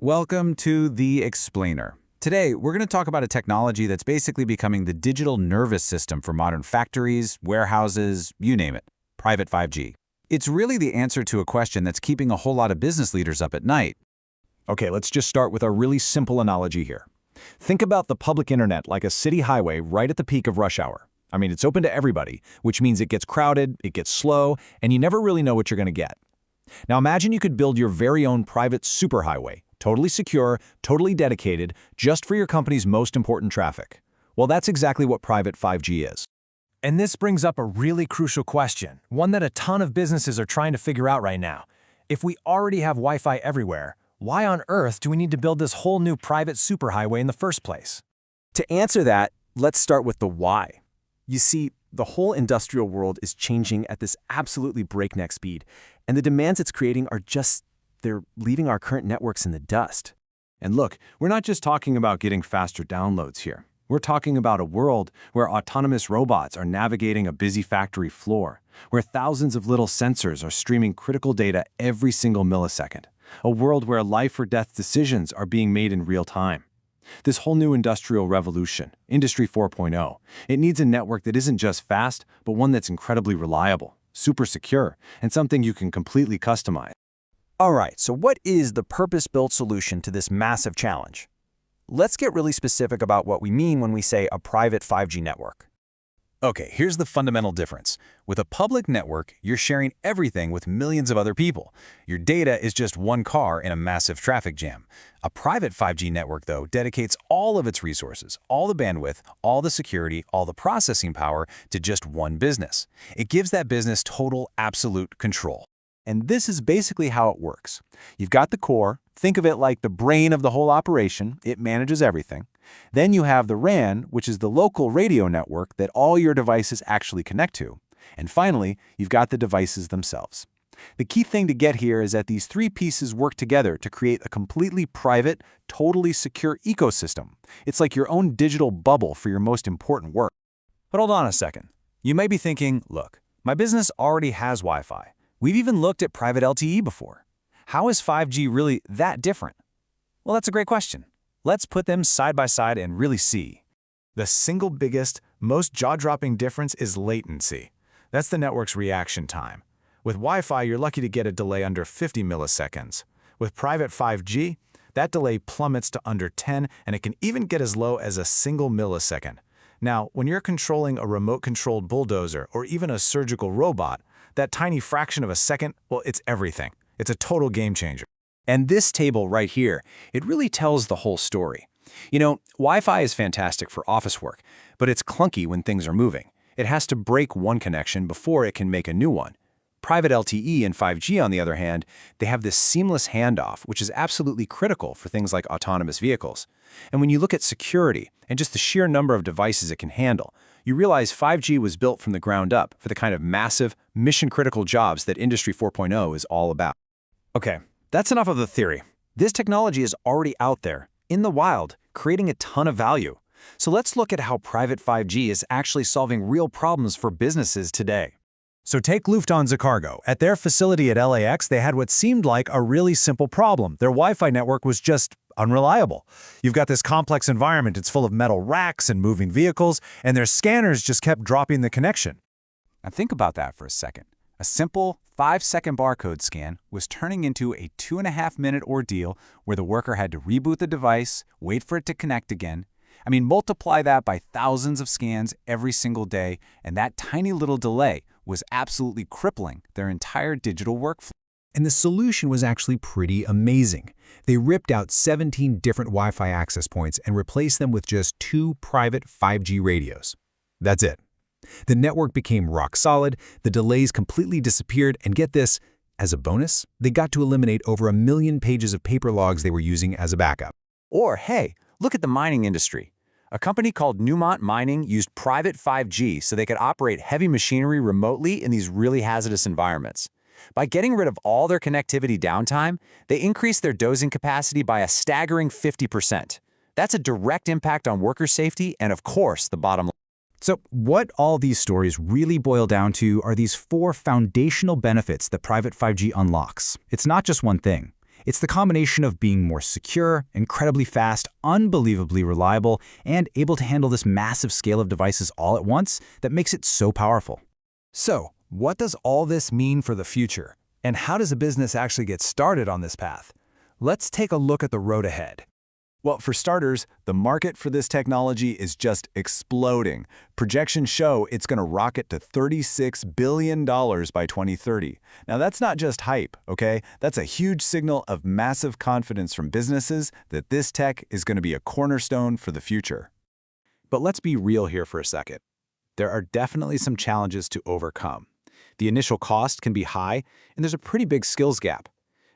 Welcome to the Explainer. Today, we're going to talk about a technology that's basically becoming the digital nervous system for modern factories, warehouses, you name it, private 5G. It's really the answer to a question that's keeping a whole lot of business leaders up at night. Okay, let's just start with a really simple analogy here. Think about the public internet like a city highway right at the peak of rush hour. I mean, it's open to everybody, which means it gets crowded, it gets slow, and you never really know what you're going to get. Now imagine you could build your very own private superhighway, totally secure, totally dedicated, just for your company's most important traffic. Well, that's exactly what private 5G is. And this brings up a really crucial question, one that a ton of businesses are trying to figure out right now. If we already have Wi-Fi everywhere, why on earth do we need to build this whole new private superhighway in the first place? To answer that, let's start with the why. You see, the whole industrial world is changing at this absolutely breakneck speed, and the demands it's creating are they're leaving our current networks in the dust. And look, we're not just talking about getting faster downloads here. We're talking about a world where autonomous robots are navigating a busy factory floor, where thousands of little sensors are streaming critical data every single millisecond, a world where life or death decisions are being made in real time. This whole new industrial revolution, Industry 4.0, it needs a network that isn't just fast, but one that's incredibly reliable, super secure, and something you can completely customize. All right, so what is the purpose-built solution to this massive challenge? Let's get really specific about what we mean when we say a private 5G network. Okay, here's the fundamental difference. With a public network, you're sharing everything with millions of other people. Your data is just one car in a massive traffic jam. A private 5G network, though, dedicates all of its resources, all the bandwidth, all the security, all the processing power to just one business. It gives that business total, absolute control. And this is basically how it works. You've got the core, think of it like the brain of the whole operation, it manages everything. Then you have the RAN, which is the local radio network that all your devices actually connect to. And finally, you've got the devices themselves. The key thing to get here is that these three pieces work together to create a completely private, totally secure ecosystem. It's like your own digital bubble for your most important work. But hold on a second. You may be thinking, look, my business already has Wi-Fi. We've even looked at private LTE before. How is 5G really that different? Well, that's a great question. Let's put them side by side and really see. The single biggest, most jaw-dropping difference is latency. That's the network's reaction time. With Wi-Fi, you're lucky to get a delay under 50 milliseconds. With private 5G, that delay plummets to under 10, and it can even get as low as a single millisecond. Now, when you're controlling a remote-controlled bulldozer or even a surgical robot, that tiny fraction of a second, well, it's everything. It's a total game changer. And this table right here, it really tells the whole story. You know, Wi-Fi is fantastic for office work, but it's clunky when things are moving. It has to break one connection before it can make a new one. Private LTE and 5G, on the other hand, they have this seamless handoff, which is absolutely critical for things like autonomous vehicles. And when you look at security and just the sheer number of devices it can handle, you realize 5G was built from the ground up for the kind of massive, mission-critical jobs that Industry 4.0 is all about. Okay, that's enough of the theory. This technology is already out there, in the wild, creating a ton of value. So let's look at how private 5G is actually solving real problems for businesses today. So take Lufthansa Cargo. At their facility at LAX, they had what seemed like a really simple problem. Their Wi-Fi network was just unreliable. You've got this complex environment, it's full of metal racks and moving vehicles, and their scanners just kept dropping the connection. Now think about that for a second. A simple 5-second barcode scan was turning into a 2.5-minute ordeal where the worker had to reboot the device, wait for it to connect again. I mean, multiply that by thousands of scans every single day, and that tiny little delay was absolutely crippling their entire digital workflow. And the solution was actually pretty amazing. They ripped out 17 different Wi-Fi access points and replaced them with just 2 private 5G radios. That's it. The network became rock solid, the delays completely disappeared, and get this, as a bonus, they got to eliminate over 1 million pages of paper logs they were using as a backup. Or, hey, look at the mining industry. A company called Newmont Mining used private 5G so they could operate heavy machinery remotely in these really hazardous environments. By getting rid of all their connectivity downtime, they increased their dosing capacity by a staggering 50%. That's a direct impact on worker safety and, of course, the bottom line. So what all these stories really boil down to are these 4 foundational benefits that private 5G unlocks. It's not just one thing. It's the combination of being more secure, incredibly fast, unbelievably reliable, and able to handle this massive scale of devices all at once that makes it so powerful. So, what does all this mean for the future? And how does a business actually get started on this path? Let's take a look at the road ahead. Well, for starters, the market for this technology is just exploding. Projections show it's going to rocket to $36 billion by 2030. Now, that's not just hype, okay? That's a huge signal of massive confidence from businesses that this tech is going to be a cornerstone for the future. But let's be real here for a second. There are definitely some challenges to overcome. The initial cost can be high, and there's a pretty big skills gap.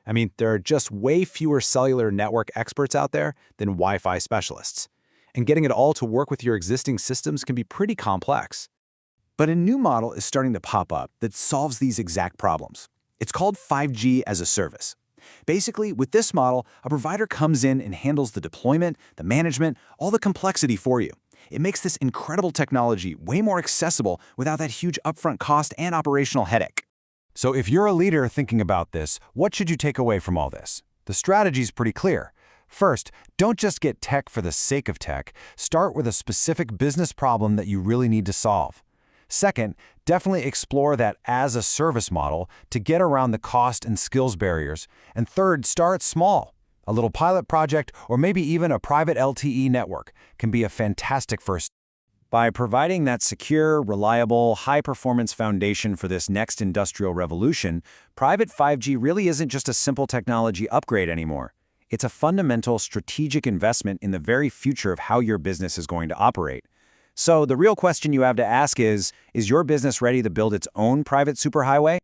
I mean, there are just way fewer cellular network experts out there than Wi-Fi specialists. And getting it all to work with your existing systems can be pretty complex. But a new model is starting to pop up that solves these exact problems. It's called 5G as a service. Basically, with this model, a provider comes in and handles the deployment, the management, all the complexity for you. It makes this incredible technology way more accessible without that huge upfront cost and operational headache. So if you're a leader thinking about this, what should you take away from all this? The strategy's pretty clear. First, don't just get tech for the sake of tech. Start with a specific business problem that you really need to solve. Second, definitely explore that as-a-service model to get around the cost and skills barriers. And third, start small. A little pilot project or maybe even a private LTE network can be a fantastic first. By providing that secure, reliable, high-performance foundation for this next industrial revolution, private 5G really isn't just a simple technology upgrade anymore. It's a fundamental strategic investment in the very future of how your business is going to operate. So the real question you have to ask is your business ready to build its own private superhighway?